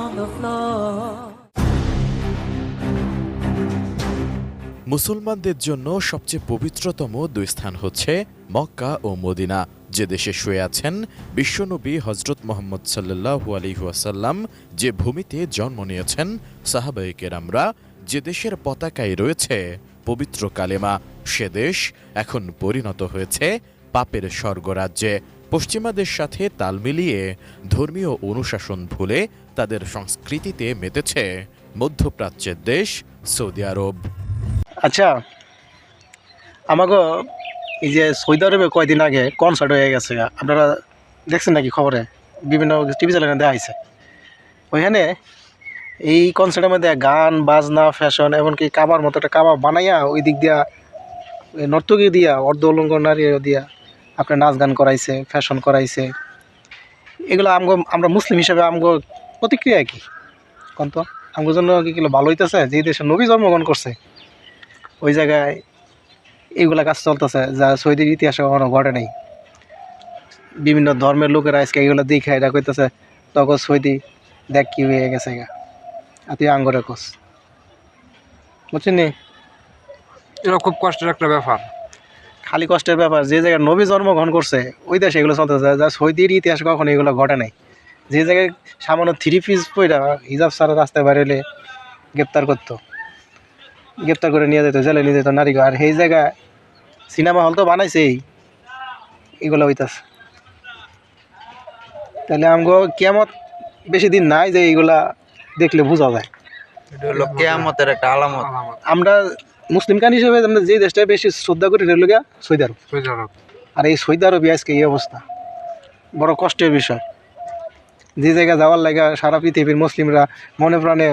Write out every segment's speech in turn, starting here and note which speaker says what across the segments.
Speaker 1: on the floor.
Speaker 2: মুসলমানদের জন্য সবচেয়ে পবিত্রতম দুই স্থান হচ্ছে মক্কা ও মদিনা, যে দেশে শুয়ে আছেন বিশ্বনবী হজরত মুহাম্মদ সাল্লাল্লাহু আলাইহি ওয়াসাল্লাম, যে ভূমিতে জন্ম নিয়েছেন সাহাবায়ে কেরামরা, যে দেশের পতাকায় রয়েছে পবিত্র কালেমা। সে দেশ এখন পরিণত হয়েছে পাপের স্বর্গরাজ্যে। পশ্চিমাদের সাথে তাল মিলিয়ে ধর্মীয় অনুশাসন ভুলে তাদের সংস্কৃতিতে মেতেছে মধ্যপ্রাচ্যের দেশ সৌদি আরব।
Speaker 3: আচ্ছা, আমাকে এই যে সৌদি আরবে কয়দিন আগে কনসার্ট হয়ে গেছে, আপনারা দেখছেন নাকি খবরে? বিভিন্ন টিভি চ্যানেলে দেওয়া হয়েছে। ওইখানে এই কনসার্টের মধ্যে গান বাজনা ফ্যাশন, এমনকি কাবার মতো একটা কাবা বানাইয়া ওই দিক দিয়া নর্তকী দিয়া অর্ধ অলঙ্গ নারী দিয়া আপনার নাচ গান করাইছে, ফ্যাশন করাইছে। এগুলো আমরা মুসলিম হিসেবে আমগো প্রতিক্রিয়া কি কন্ত? আমগোর জন্য কি ভালো হইতেছে যে দেশে নবী জন্মগ্রহণ করছে ওই জায়গায় এইগুলা কাজ চলতেছে, যা সৌদির ইতিহাসে কখনো ঘটে নেই। বিভিন্ন ধর্মের লোকেরা আজকে এগুলো দেখে এটা কইতেছে তখন সৌদি দেখ কি হয়ে গেছে গা, আর তুই আঙ্গরে কোস, বুঝছেন নি?
Speaker 4: এটা খুব কষ্টের একটা ব্যাপার।
Speaker 3: খালি কষ্টের ব্যাপার, যে জায়গায় নবী জন্মগ্রহণ করছে ওই দেশে এগুলো চলতেছে, যা সৌদির ইতিহাসে কখনো এগুলো ঘটে নাই। যে জায়গায় সামান্য 3 পিস পইরা হিজাব ছাড়া রাস্তায় বেরোলে গ্রেপ্তার করতো, গ্রেপ্তার করে নিয়ে যেত, জেলে নিয়ে যেত নারী। আর সেই জায়গায় সিনেমা হল তো বানাইছেই, এগুলো হইতাছে। তাহলে আমগো কিয়ামত বেশি দিন নাই যে এইগুলা দেখলে বোঝা যায়।
Speaker 5: এটা হলো কিয়ামতের একটা আলামত।
Speaker 3: আমরা মুসলিম কান হিসেবে আমরা যে দেশটা বেশি শ্রদ্ধা করি এটা হলো গিয়া সৌদি আরব। আর এই সৌদি আরবে আজকে এই অবস্থা, বড় কষ্টের বিষয়। যে জায়গায় যাওয়ার লাগা সারা পৃথিবীর মুসলিমরা মনে প্রাণে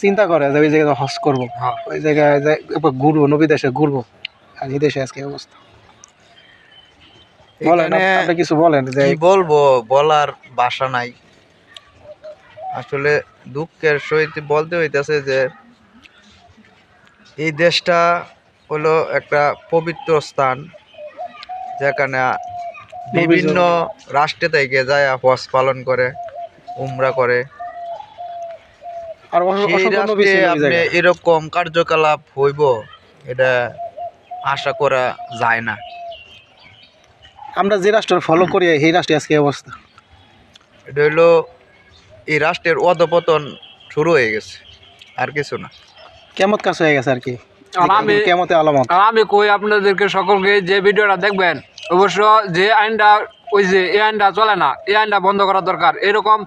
Speaker 3: চিন্তা করে যে ওই জায়গায় হজ করবো, ওই জায়গায় ঘুরবো, নবী দেশে ঘুরবো, আর এই দেশে আজকে অবস্থা। বলেন, আপনি কিছু বলেন। যে
Speaker 5: কি বলবো, বলার ভাষা নাই আসলে। দুঃখের সহিত বলতে হইতেছে যে এই দেশটা হলো একটা পবিত্র স্থান, যেখানে বিভিন্ন রাষ্ট্রে থেকে যায় হজ পালন করে, উমরা করে।
Speaker 3: আর
Speaker 5: সেই রাষ্ট্রে আপনি এরকম কার্যকলাপ হইব এটা আশা করা যায় না।
Speaker 3: আমরা যে রাষ্ট্র ফলো করি সেই রাষ্ট্রে আজকে অবস্থা।
Speaker 5: এটা হইলো এই রাষ্ট্রের অধপতন শুরু হয়ে গেছে, আর কিছু না।
Speaker 3: কেমত কাজ হয়ে গেছে আর কি, কেমতে আলামত।
Speaker 4: আমি কই আপনাদেরকে সকলকে, যে ভিডিওটা দেখবেন অবশ্য যে আইনটা ওই যে এই আইনটা চলে না, এই আইনটা বন্ধ করা দরকার। এরকম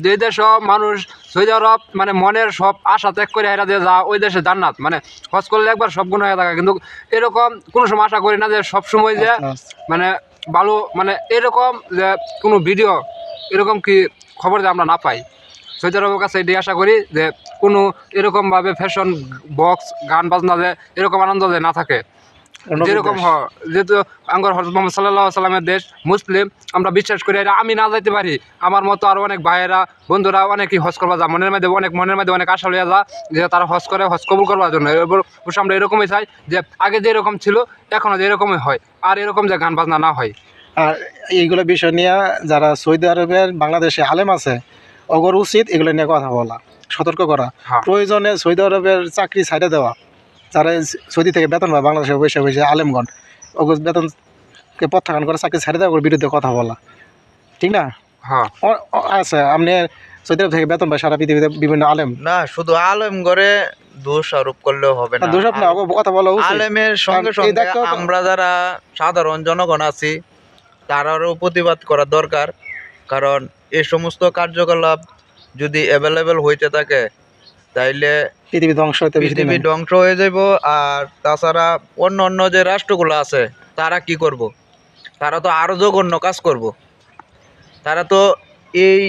Speaker 4: যে দেশে মানুষ সৌদি আরব মানে মনের সব আশা ত্যাগ করে হেরা দিয়ে যা ওই দেশে জান্নাত, মানে হজ করলে একবার সব গুণ হয়ে থাকে, কিন্তু এরকম কোনো সময় আশা করি না যে সবসময় যে মানে ভালো, মানে এরকম যে কোনো ভিডিও এরকম কি খবর যে আমরা না পাই। সৌদি আরবের কাছে এটাই আশা করি যে কোনো এরকমভাবে ফ্যাশন বক্স গান বাজনা যে এরকম আনন্দ যে না থাকে, যেরকম হয়। যেহেতু আঙ্গর হযরত মুহাম্মদ সাল্লাল্লাহু আলাইহি ওয়াসাল্লামের দেশ মুসলিম, আমরা বিশ্বাস করি এটা আমি না যাইতে পারি, আমার মতো আরও অনেক ভাইয়েরা বন্ধুরা অনেকেই হজ করবা যা, মনের মধ্যে অনেক আশা লইয়া যা যে তারা হজ করে, হজ কবুল করবার জন্য। অবশ্য আমরা এরকমই চাই যে আগে যে এরকম ছিল এখনও যে এরকমই হয়, আর এরকম যে গান বাজনা না হয়।
Speaker 3: আর এইগুলো বিষয় নিয়ে যারা সৌদি আরবের বাংলাদেশে আলেম আছে অগর উচিত এগুলো নিয়ে কথা বলা, সতর্ক করা। প্রয়োজনে সৌদি আরবের চাকরি ছাইড়ে দেওয়া, যারা সৌদি থেকে বেতন পায় বাংলাদেশে বসে বসে আলেমগণ, অগর বেতনকে প্রত্যাখ্যান করে চাকরি ছাইড়ে দেওয়ার বিরুদ্ধে কথা বলা, ঠিক না?
Speaker 4: হ্যাঁ
Speaker 3: আচ্ছা, আপনি সৌদি আরব থেকে বেতন পায় সারা পৃথিবীতে বিভিন্ন আলেম,
Speaker 5: না শুধু আলেম করে দোষ আরোপ করলেও হবে না।
Speaker 3: দোষ না, কথা বলা উচিত।
Speaker 5: আলেমের সঙ্গে সঙ্গে আমরা যারা সাধারণ জনগণ আছি তারারও প্রতিবাদ করা দরকার, কারণ এই সমস্ত কার্যকলাপ যদি অ্যাভেলেবেল হইতে থাকে তাইলে
Speaker 3: পৃথিবী ধ্বংস
Speaker 5: হয়ে যাব। আর তাছাড়া অন্য যে রাষ্ট্রগুলো আছে তারা কি করব? তারা তো আরও জঘন্য কাজ করব। তারা তো এই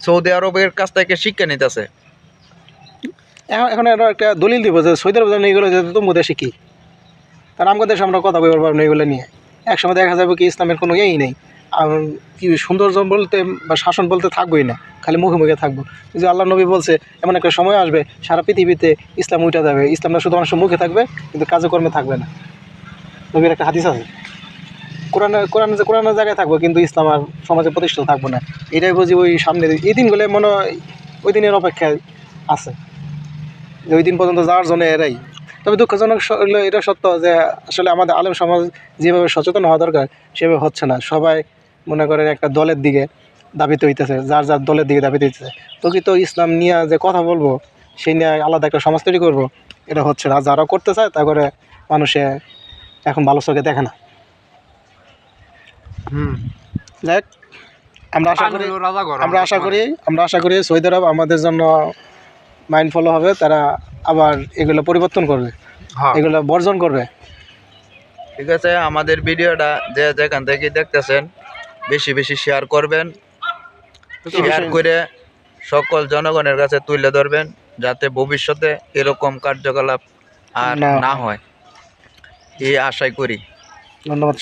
Speaker 5: সৌদি আরবের কাছ থেকে শিক্ষা নিতেছে।
Speaker 3: এখন একটা দলিল দিব যে সৌদি আরব এগুলো তুমি দেশে কি, তার আমাদের দেশে আমরা কথা বলতে পারবো না এগুলো নিয়ে। একসময় দেখা যাবে কি ইসলামের কোনো ইয়েই নেই, কি সৌন্দর্য বলতে বা শাসন বলতে থাকবোই না, খালি মুখে মুখে থাকবো। যে আল্লাহ নবী বলছে এমন একটা সময় আসবে সারা পৃথিবীতে ইসলাম উঠে যাবে, ইসলামটা শুধু মানুষের মুখে থাকবে কিন্তু কাজে কর্মে থাকবে না। নবীর একটা হাদিস আছে, কোরআনের জায়গায় থাকবো কিন্তু ইসলাম আর সমাজে প্রতিষ্ঠিত থাকবো না। এটাই বুঝি ওই সামনে এই দিনগুলো মনে হয় ওই দিনের অপেক্ষায় আছে, যে ওই দিন পর্যন্ত যাওয়ার জন্য এরাই। তবে দুঃখজনক হলো এটা সত্য যে আসলে আমাদের আলেম সমাজ যেভাবে সচেতন হওয়া দরকার সেভাবে হচ্ছে না। সবাই মনে করেন একটা দলের দিকে দাবিতে হইতেছে, যার যার দলের দিকে দাবিতে হইতেছে। প্রকৃত ইসলাম নিয়ে যে কথা বলবো, সেই নিয়ে আলাদা একটা সমাজ তৈরি করবো, এটা হচ্ছে না। যারা করতে চায় তা করে মানুষে এখন ভালো চোখে দেখে না। যাই হোক, আমরা আশা করি সৌদি আরব আমাদের জন্য মাইন্ড ফলো হবে, তারা আবার এগুলো পরিবর্তন করবে, এগুলো বর্জন করবে।
Speaker 5: ঠিক আছে, আমাদের ভিডিওটা যে যেখান থেকে দেখতেছেন বেশি বেশি শেয়ার করবেন, শেয়ার করে সকল জনগণের কাছে তুলে ধরবেন, যাতে ভবিষ্যতে এরকম কার্যকলাপ আর না হয়, এই আশাই করি।
Speaker 3: ধন্যবাদ।